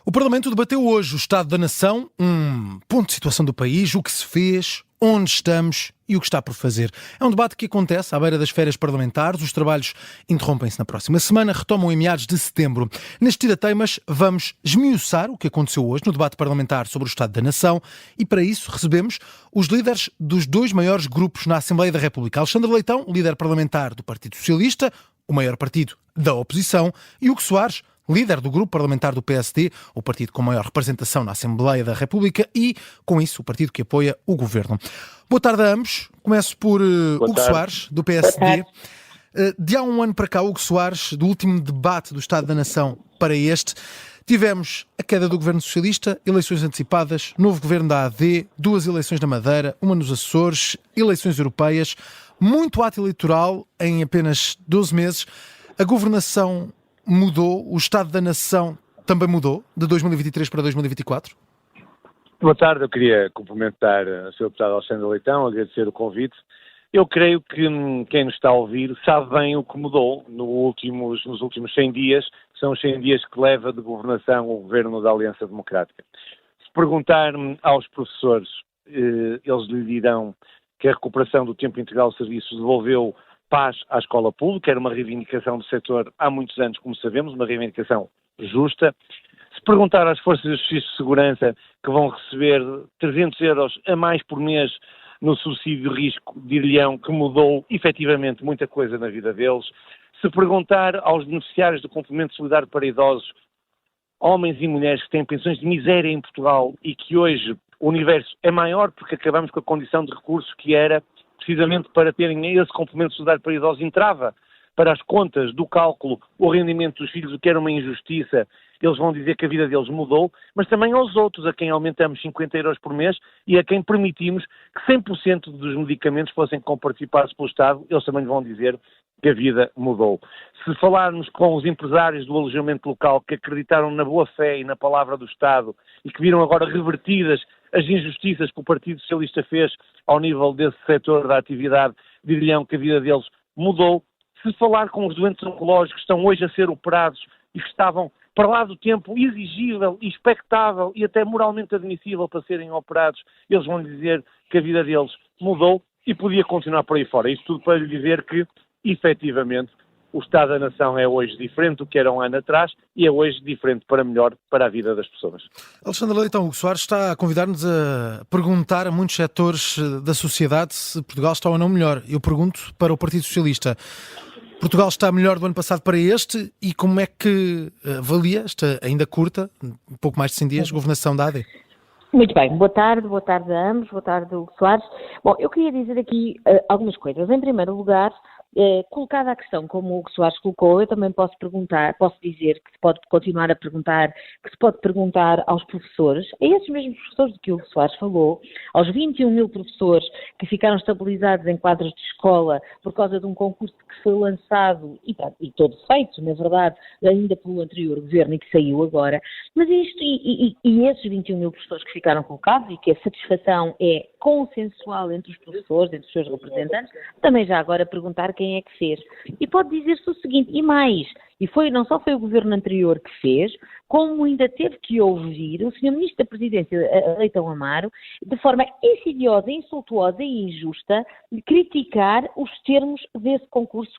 O Parlamento debateu hoje o Estado da Nação, um ponto de situação do país, o que se fez, onde estamos e o que está por fazer. É um debate que acontece à beira das férias parlamentares. Os trabalhos interrompem-se na próxima semana, retomam em meados de setembro. Neste Tira-Teimas vamos esmiuçar o que aconteceu hoje no debate parlamentar sobre o Estado da Nação e para isso recebemos os líderes dos dois maiores grupos na Assembleia da República. Alexandre Leitão, líder parlamentar do Partido Socialista, o maior partido da oposição, e Hugo Soares, líder do grupo parlamentar do PSD, o partido com maior representação na Assembleia da República e, com isso, o partido que apoia o governo. Boa tarde a ambos. Começo por Hugo Soares, do PSD. De há um ano para cá, Hugo Soares, do último debate do Estado da Nação para este, tivemos a queda do governo socialista, eleições antecipadas, novo governo da AD, 2 eleições na Madeira, uma nos Açores, eleições europeias, muito ato eleitoral em apenas 12 meses. A governação mudou, o Estado da Nação também mudou, de 2023 para 2024? Boa tarde, eu queria cumprimentar o Sr. Deputado Alexandre Leitão, agradecer o convite. Eu creio que quem nos está a ouvir sabe bem o que mudou nos últimos 100 dias, são os 100 dias que leva de governação o governo da Aliança Democrática. Se perguntar aos professores, eles lhe dirão que a recuperação do tempo integral de serviços devolveu paz à escola pública, era uma reivindicação do setor há muitos anos, como sabemos, uma reivindicação justa. Se perguntar às forças de justiça e segurança que vão receber 300 euros a mais por mês no subsídio de risco, dir-lhe-ão que mudou efetivamente muita coisa na vida deles. Se perguntar aos beneficiários do complemento solidário para idosos, homens e mulheres que têm pensões de miséria em Portugal e que hoje o universo é maior porque acabamos com a condição de recurso que era precisamente para terem esse complemento solidário para idosos, entrava para as contas do cálculo o rendimento dos filhos, o que era uma injustiça, eles vão dizer que a vida deles mudou, mas também aos outros, a quem aumentamos 50 euros por mês e a quem permitimos que 100% dos medicamentos fossem comparticipados pelo Estado, eles também vão dizer que a vida mudou. Se falarmos com os empresários do alojamento local que acreditaram na boa fé e na palavra do Estado e que viram agora revertidas as injustiças que o Partido Socialista fez ao nível desse setor da atividade, dir-lhe-ão que a vida deles mudou. Se falar com os doentes oncológicos que estão hoje a ser operados e que estavam para lá do tempo exigível, expectável e até moralmente admissível para serem operados, eles vão dizer que a vida deles mudou e podia continuar por aí fora. Isto tudo para lhe dizer que, efetivamente, o Estado da Nação é hoje diferente do que era um ano atrás e é hoje diferente para melhor para a vida das pessoas. Alexandre Leitão, Hugo Soares está a convidar-nos a perguntar a muitos setores da sociedade se Portugal está ou não melhor. Eu pergunto para o Partido Socialista. Portugal está melhor do ano passado para este e como é que avalia esta ainda curta, um pouco mais de 100 dias, governação da AD? Muito bem, boa tarde a ambos, boa tarde Hugo Soares. Bom, eu queria dizer aqui algumas coisas. Em primeiro lugar, colocada a questão como o Hugo Soares colocou, eu também posso dizer que se pode continuar a perguntar, que se pode perguntar aos professores, a esses mesmos professores de que o Hugo Soares falou, aos 21 mil professores que ficaram estabilizados em quadros de escola por causa de um concurso que foi lançado e todo feito, na verdade, ainda pelo anterior governo e que saiu agora, mas isto e esses 21 mil professores que ficaram colocados e que a satisfação é consensual entre os professores, entre os seus representantes, também já agora perguntar quem é que fez. E pode dizer-se o seguinte, e mais, não só foi o governo anterior que fez, como ainda teve que ouvir o Sr. Ministro da Presidência, Leitão Amaro, de forma insidiosa, insultuosa e injusta, de criticar os termos desse concurso,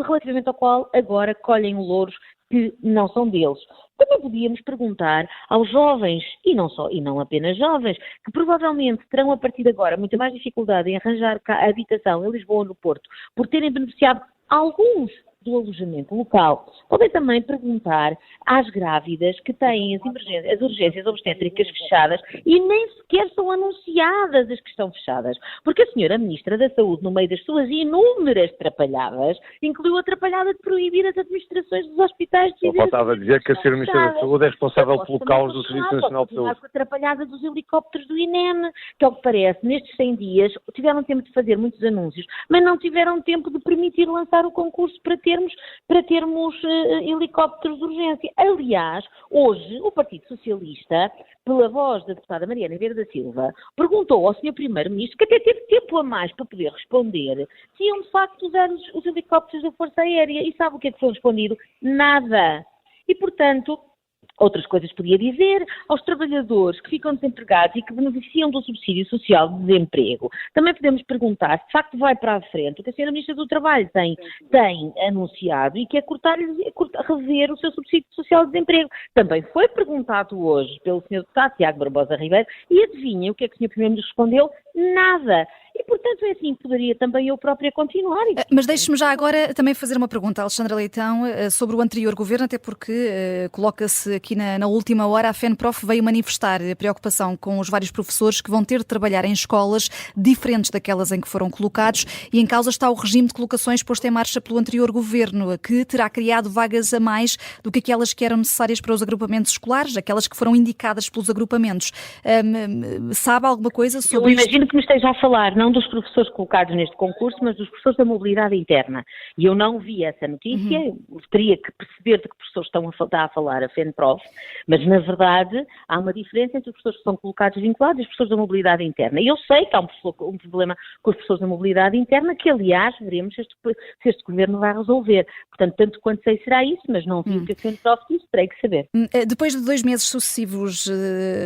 relativamente ao qual agora colhem louros que não são deles. Também podíamos perguntar aos jovens, e não apenas jovens, que provavelmente terão a partir de agora muita mais dificuldade em arranjar habitação em Lisboa ou no Porto, por terem beneficiado alguns do alojamento local. Podem também perguntar às grávidas que têm as urgências obstétricas fechadas e nem sequer são anunciadas as que estão fechadas. Porque a senhora Ministra da Saúde, no meio das suas inúmeras trapalhadas, incluiu a trapalhada de proibir as administrações dos hospitais de Só faltava dizer que a senhora Ministra da Saúde é responsável pelo caos do Serviço Nacional de Saúde. Com a atrapalhada dos helicópteros do INEM, que ao que parece, nestes 100 dias, tiveram tempo de fazer muitos anúncios, mas não tiveram tempo de permitir lançar o concurso para ter para termos helicópteros de urgência. Aliás, hoje o Partido Socialista, pela voz da deputada Mariana Vieira da Silva, perguntou ao Sr. Primeiro-Ministro, que até teve tempo a mais para poder responder, se iam de facto usar os helicópteros da Força Aérea. E sabe o que é que foi respondido? Nada. E, portanto, outras coisas podia dizer aos trabalhadores que ficam desempregados e que beneficiam do subsídio social de desemprego. Também podemos perguntar se de facto vai para a frente o que a Sra. Ministra do Trabalho tem anunciado e que é rever o seu subsídio social de desemprego. Também foi perguntado hoje pelo Sr. Deputado Tiago Barbosa Ribeiro e adivinha o que é que o Sr. Primeiro-Ministro respondeu? Nada. E, portanto, é assim, poderia também eu própria continuar. Mas deixe-me já agora também fazer uma pergunta, Alexandra Leitão, sobre o anterior governo, até porque coloca-se aqui na última hora, a FENPROF veio manifestar preocupação com os vários professores que vão ter de trabalhar em escolas diferentes daquelas em que foram colocados, e em causa está o regime de colocações posto em marcha pelo anterior governo, que terá criado vagas a mais do que aquelas que eram necessárias para os agrupamentos escolares, aquelas que foram indicadas pelos agrupamentos. Sabe alguma coisa sobre isto? Eu imagino que me esteja a falar, não dos professores colocados neste concurso, mas dos professores da mobilidade interna. E eu não vi essa notícia, eu teria que perceber de que professores está a falar a FENPROF, mas na verdade há uma diferença entre os professores que são colocados vinculados e os professores da mobilidade interna. E eu sei que há um problema com os professores da mobilidade interna, que aliás veremos se este governo vai resolver. Portanto, tanto quanto sei será isso, mas não vi o que a FENPROF disse, terei que saber. Depois de 2 meses sucessivos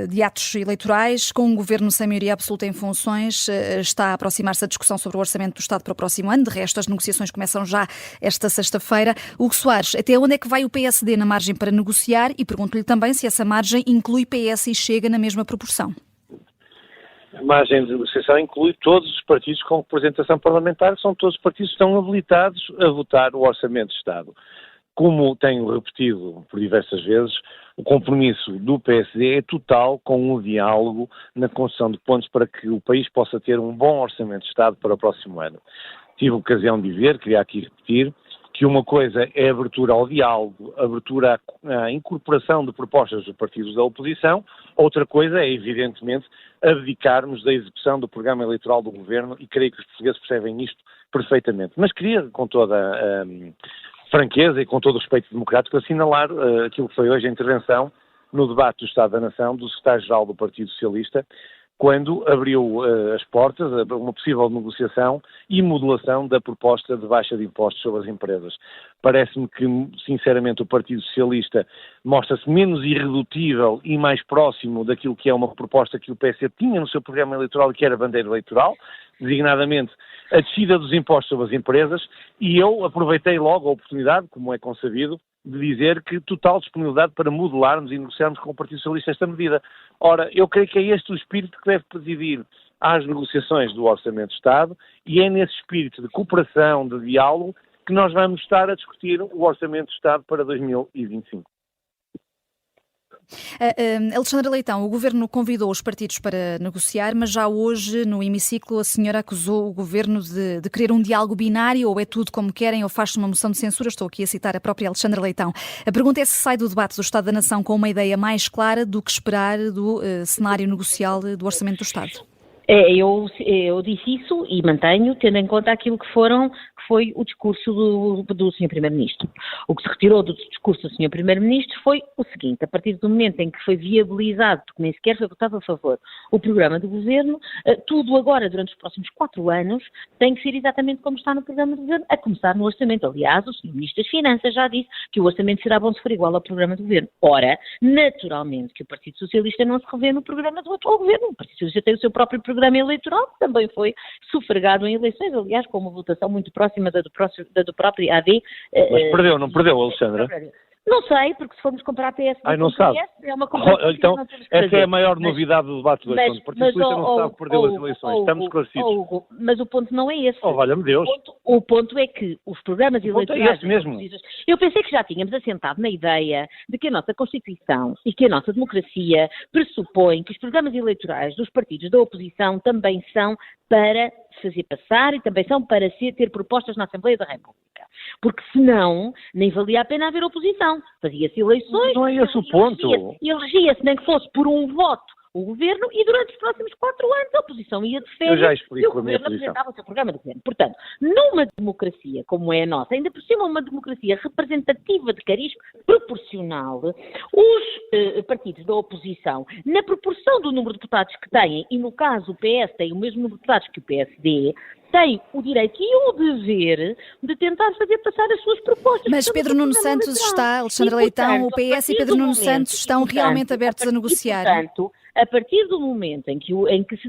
de atos eleitorais, com um governo sem maioria absoluta em funções, está a aproximar-se a discussão sobre o Orçamento do Estado para o próximo ano. De resto, as negociações começam já esta sexta-feira. Hugo Soares, até onde é que vai o PSD na margem para negociar? E pergunto-lhe também se essa margem inclui PS e Chega na mesma proporção. A margem de negociação inclui todos os partidos com representação parlamentar, são todos os partidos que estão habilitados a votar o Orçamento de Estado. Como tenho repetido por diversas vezes, o compromisso do PSD é total com o diálogo na construção de pontos para que o país possa ter um bom Orçamento de Estado para o próximo ano. Tive a ocasião de dizer, queria aqui repetir, que uma coisa é a abertura ao diálogo, a abertura à incorporação de propostas dos partidos da oposição, outra coisa é, evidentemente, abdicarmos da execução do programa eleitoral do governo, e creio que os portugueses percebem isto perfeitamente. Mas queria, com toda a franqueza e com todo o respeito democrático, assinalar aquilo que foi hoje a intervenção no debate do Estado da Nação do secretário-geral do Partido Socialista, quando abriu as portas a uma possível negociação e modulação da proposta de baixa de impostos sobre as empresas. Parece-me que, sinceramente, o Partido Socialista mostra-se menos irredutível e mais próximo daquilo que é uma proposta que o PS tinha no seu programa eleitoral e que era bandeira eleitoral, designadamente a descida dos impostos sobre as empresas, e eu aproveitei logo a oportunidade, como é consabido, de dizer que total disponibilidade para modularmos e negociarmos com o Partido Socialista esta medida. Ora, eu creio que é este o espírito que deve presidir às negociações do Orçamento de Estado, e é nesse espírito de cooperação, de diálogo, que nós vamos estar a discutir o Orçamento de Estado para 2025. Alexandra Leitão, o Governo convidou os partidos para negociar, mas já hoje no hemiciclo a senhora acusou o Governo de querer um diálogo binário, ou é tudo como querem ou faz-se uma moção de censura. Estou aqui a citar a própria Alexandra Leitão. A pergunta é se sai do debate do Estado da Nação com uma ideia mais clara do que esperar do cenário negocial do Orçamento do Estado. Eu disse isso e mantenho, tendo em conta aquilo que foi o discurso do Sr. Primeiro-Ministro. O que se retirou do discurso do Sr. Primeiro-Ministro foi o seguinte: a partir do momento em que foi viabilizado, porque nem sequer foi votado a favor, o programa do Governo, tudo agora, durante os próximos 4 anos, tem que ser exatamente como está no programa do Governo, a começar no Orçamento. Aliás, o Sr. Ministro das Finanças já disse que o Orçamento será bom se for igual ao programa do Governo. Ora, naturalmente que o Partido Socialista não se revê no programa do atual Governo. O Partido Socialista tem o seu próprio programa eleitoral, que também foi sufragado em eleições, aliás, com uma votação muito próxima da do próprio AD. Mas perdeu, não perdeu, Alexandra? Não sei, porque se formos comparar a PS não sabe. PS, é uma comparação. Então, essa é a maior novidade do debate de hoje. O Partido Socialista não sabe que perdeu as eleições. Estamos esclarecidos. Mas o ponto não é esse. Valha-me Deus. O ponto é que os programas eleitorais... É esse mesmo. Eu pensei que já tínhamos assentado na ideia de que a nossa Constituição e que a nossa democracia pressupõe que os programas eleitorais dos partidos da oposição também são para fazer passar e também são para ter propostas na Assembleia da República. Porque senão nem valia a pena haver oposição. Fazia-se eleições... Não é esse o ponto. Elegia-se, nem que fosse por um voto o Governo e durante os próximos 4 anos a oposição ia de férias Eu já e o explico a minha Governo posição. apresentava o seu programa de Governo. Portanto, numa democracia como é a nossa, ainda por cima uma democracia representativa de cariz proporcional, os partidos da oposição, na proporção do número de deputados que têm, e no caso o PS tem o mesmo número de deputados que o PSD, tem o direito e o dever de tentar fazer passar as suas propostas. Mas Portanto, Pedro Nuno o programa Santos eleitoral. está, Alexandra Leitão, o PS e Pedro Nuno Santos estão realmente abertos a negociar. Portanto, a partir do momento em que se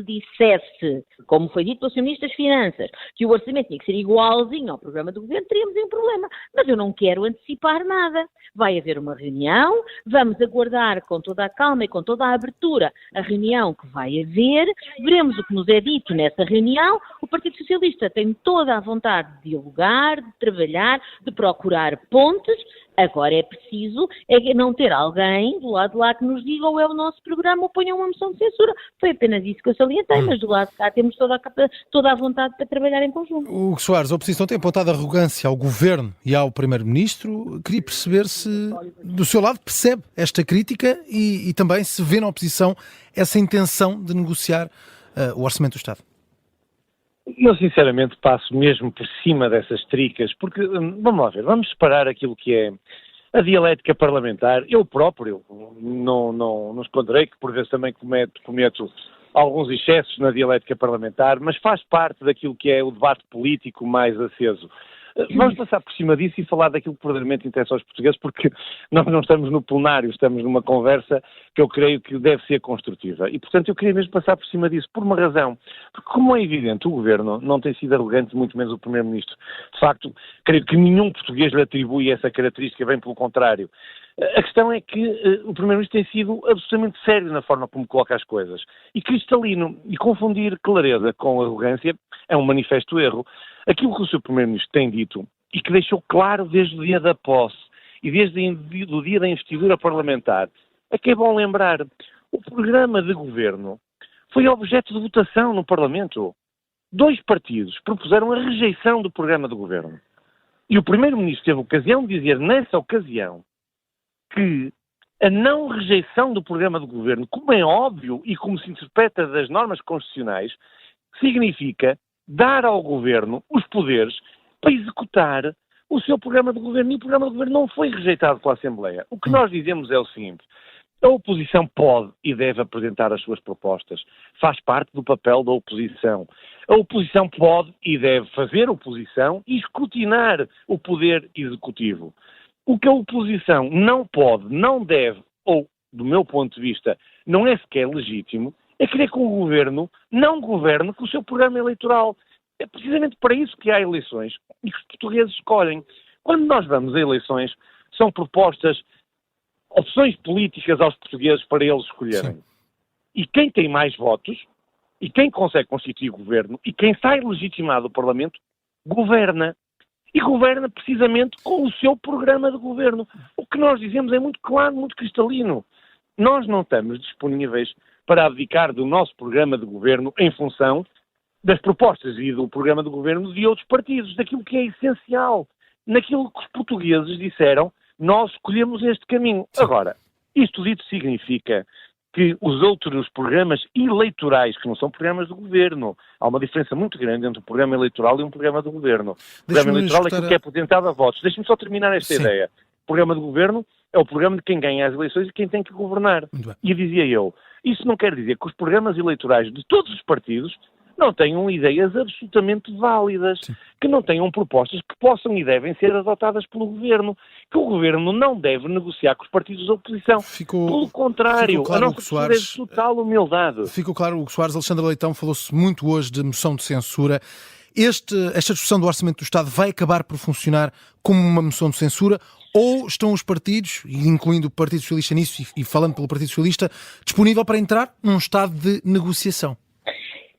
dissesse, como foi dito pelo Sr. Ministro das Finanças, que o orçamento tinha que ser igualzinho ao programa do Governo, teríamos um problema. Mas eu não quero antecipar nada. Vai haver uma reunião, vamos aguardar com toda a calma e com toda a abertura a reunião que vai haver, veremos o que nos é dito nessa reunião. O Partido Socialista tem toda a vontade de dialogar, de trabalhar, de procurar pontes. Agora é preciso não ter alguém do lado de lá que nos diga ou é o nosso programa ou ponha uma moção de censura. Foi apenas isso que eu salientei, mas do lado de cá temos toda a vontade para trabalhar em conjunto. Hugo Soares, a oposição tem apontado arrogância ao Governo e ao Primeiro-Ministro. Queria perceber se, do seu lado, percebe esta crítica e também se vê na oposição essa intenção de negociar o Orçamento do Estado. Eu, sinceramente, passo mesmo por cima dessas tricas, porque, vamos lá ver, vamos separar aquilo que é a dialética parlamentar. Eu próprio não esconderei que, por vezes, também cometo alguns excessos na dialética parlamentar, mas faz parte daquilo que é o debate político mais aceso. Vamos passar por cima disso e falar daquilo que verdadeiramente interessa aos portugueses, porque nós não estamos no plenário, estamos numa conversa que eu creio que deve ser construtiva. E, portanto, eu queria mesmo passar por cima disso, por uma razão. Porque, como é evidente, o Governo não tem sido arrogante, muito menos o Primeiro-Ministro. De facto, creio que nenhum português lhe atribui essa característica, bem pelo contrário. A questão é que o Primeiro-Ministro tem sido absolutamente sério na forma como coloca as coisas. E cristalino. E confundir clareza com arrogância é um manifesto erro. Aquilo que o Sr. Primeiro-Ministro tem dito, e que deixou claro desde o dia da posse e desde o dia da investidura parlamentar, é que é bom lembrar, o programa de governo foi objeto de votação no Parlamento. 2 partidos propuseram a rejeição do programa de governo. E o Primeiro-Ministro teve a ocasião de dizer, nessa ocasião, que a não rejeição do programa de governo, como é óbvio e como se interpreta das normas constitucionais, significa dar ao Governo os poderes para executar o seu programa de governo. E o programa de governo não foi rejeitado pela Assembleia. O que nós dizemos é o seguinte: a oposição pode e deve apresentar as suas propostas. Faz parte do papel da oposição. A oposição pode e deve fazer oposição e escrutinar o poder executivo. O que a oposição não pode, não deve, ou, do meu ponto de vista, não é sequer legítimo, é querer que o Governo não governe com o seu programa eleitoral. É precisamente para isso que há eleições e que os portugueses escolhem. Quando nós vamos a eleições, são propostas opções políticas aos portugueses para eles escolherem. Sim. E quem tem mais votos, e quem consegue constituir governo, e quem sai legitimado do Parlamento, governa. E governa precisamente com o seu programa de governo. O que nós dizemos é muito claro, muito cristalino. Nós não estamos disponíveis para abdicar do nosso programa de governo em função das propostas e do programa de governo de outros partidos, daquilo que é essencial, naquilo que os portugueses disseram, nós escolhemos este caminho. Agora, isto dito significa que os outros programas eleitorais, que não são programas de governo, há uma diferença muito grande entre um programa eleitoral e um programa de governo. O programa eleitoral é aquilo que é apresentado a votos. Deixe-me só terminar esta ideia. O programa de governo é o programa de quem ganha as eleições e quem tem que governar. E dizia eu, isso não quer dizer que os programas eleitorais de todos os partidos não tenham ideias absolutamente válidas, que não tenham propostas que possam e devem ser adotadas pelo Governo, que o Governo não deve negociar com os partidos da oposição. Pelo contrário, claro, a nossa postura é de total humildade. Ficou claro, Hugo Soares. Alexandra Leitão, falou-se muito hoje de moção de censura. Esta discussão do Orçamento do Estado vai acabar por funcionar como uma moção de censura, ou estão os partidos, incluindo o Partido Socialista nisso e falando pelo Partido Socialista, disponível para entrar num estado de negociação?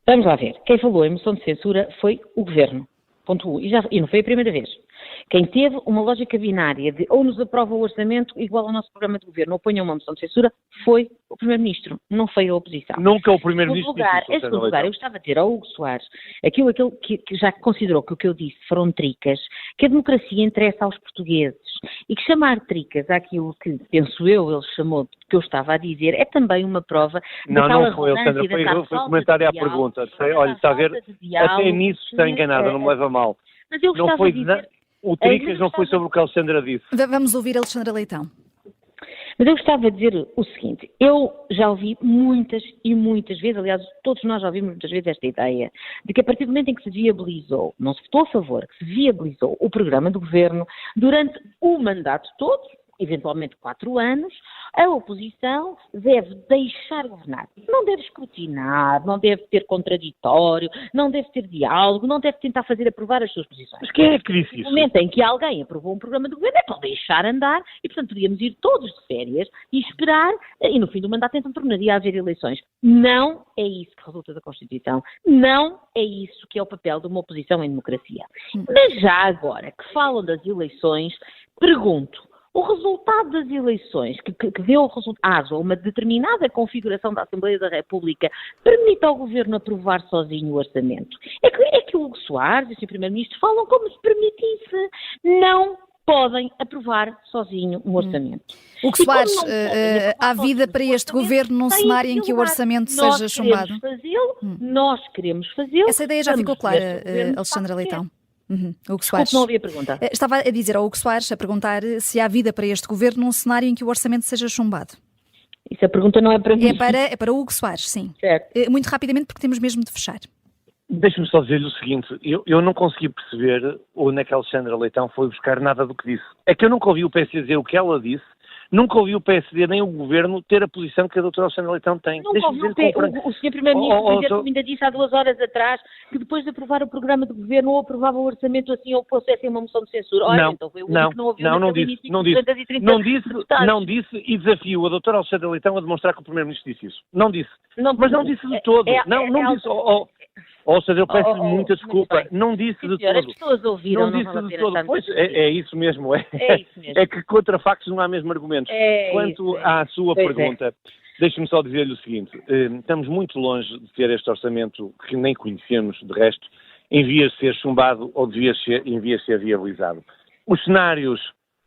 Vamos lá ver. Quem falou em moção de censura foi o Governo. Ponto 1. E não foi a primeira vez. Quem teve uma lógica binária de ou nos aprova o orçamento igual ao nosso programa de governo ou ponha uma moção de censura foi o Primeiro-Ministro, não foi a oposição. Nunca o Primeiro-Ministro disse isso. Em segundo lugar, eu gostava de dizer ao Hugo Soares, aquilo que já considerou que o que eu disse foram tricas, que a democracia interessa aos portugueses e que chamar tricas àquilo que, penso eu, ele chamou de que eu estava a dizer, é também uma prova não foi, Alexandra, foi comentário à pergunta. Olha, está a ver, até nisso está enganada, não me leva a mal. Mas eu gostava de dizer... O tricas não foi sobre o que a Alexandra disse. Vamos ouvir a Alexandra Leitão. Mas eu gostava de dizer o seguinte, eu já ouvi muitas e muitas vezes, aliás, todos nós já ouvimos muitas vezes esta ideia, de que a partir do momento em que se viabilizou, não se votou a favor, que se viabilizou o programa do governo, durante o mandato todo, eventualmente 4 anos, a oposição deve deixar governar. Não deve escrutinar, não deve ter contraditório, não deve ter diálogo, não deve tentar fazer aprovar as suas posições. Mas quem é que disse isso? No momento em que alguém aprovou um programa de governo é para deixar andar e, portanto, podíamos ir todos de férias e esperar e no fim do mandato então tornaria a haver eleições. Não é isso que resulta da Constituição. Não é isso que é o papel de uma oposição em democracia. Mas já agora que falam das eleições, pergunto, o resultado das eleições, que deu resultado a uma determinada configuração da Assembleia da República, permite ao Governo aprovar sozinho o orçamento. É que o Hugo Soares e o Sr. Primeiro-Ministro falam como se permitisse. Não podem aprovar sozinho um orçamento. Hugo Soares, há vida para este Governo num cenário em que o orçamento seja chumbado? Nós queremos fazê-lo. Essa ideia já ficou clara, Alexandra Leitão. Hugo Soares. Desculpe, não ouvi a pergunta. Estava a dizer ao Hugo Soares, a perguntar se há vida para este Governo num cenário em que o orçamento seja chumbado. Isso a pergunta não é para mim. É para o Hugo Soares, sim. Certo. Muito rapidamente, porque temos mesmo de fechar. Deixe-me só dizer-lhe o seguinte, eu não consegui perceber onde é que a Alexandra Leitão foi buscar nada do que disse. É que eu nunca ouvi o PSD dizer o que ela disse, nunca ouvi o PSD nem o Governo ter a posição que a doutora Alexandra Leitão tem. Nunca ouvi o Sr. Primeiro-Ministro ainda disse há 2 horas atrás que depois de aprovar o programa de Governo ou aprovava o orçamento assim ou fosse assim uma moção de censura. Olha, então foi o único que não ouviu não disse e desafio a doutora Alexandra Leitão a demonstrar que o Primeiro-Ministro disse isso. Não disse. Mas não disse de todo. Não disse. Ou seja, eu peço-lhe muita desculpa. Não disse de todo. As pessoas ouviram, não disse de todo. Pois, é isso mesmo. É que contra factos não há mesmo argumentos. Quanto à sua pergunta, deixe-me só dizer-lhe o seguinte. Estamos muito longe de ter este orçamento que nem conhecemos, de resto, em vias de ser chumbado ou em vias de ser viabilizado. Os cenários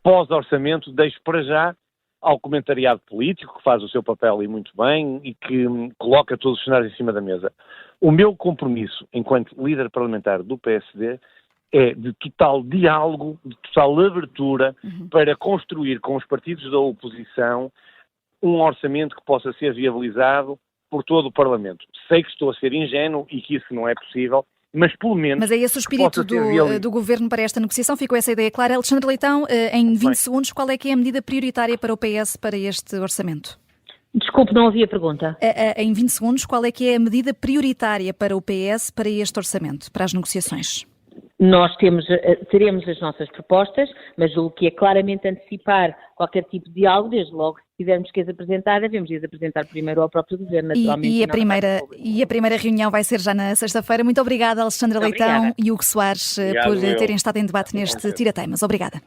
pós-orçamento deixo para já ao comentariado político, que faz o seu papel e muito bem, e que coloca todos os cenários em cima da mesa. O meu compromisso, enquanto líder parlamentar do PSD, é de total diálogo, de total abertura para construir com os partidos da oposição um orçamento que possa ser viabilizado por todo o Parlamento. Sei que estou a ser ingênuo e que isso não é possível, mas pelo menos... Mas é esse o espírito do Governo para esta negociação? Ficou essa ideia clara. Alexandre Leitão, em 20 segundos, qual é que é a medida prioritária para o PS para este orçamento? Desculpe, não ouvi a pergunta. Em 20 segundos, qual é que é a medida prioritária para o PS para este orçamento, para as negociações? Nós teremos as nossas propostas, mas o que é claramente antecipar qualquer tipo de diálogo, desde logo, se tivermos que as apresentar, devemos as apresentar primeiro ao próprio Governo, naturalmente. E a primeira reunião vai ser já na sexta-feira. Muito obrigada, Alexandra Leitão e Hugo Soares, por terem estado em debate neste Tira Teimas. Obrigada.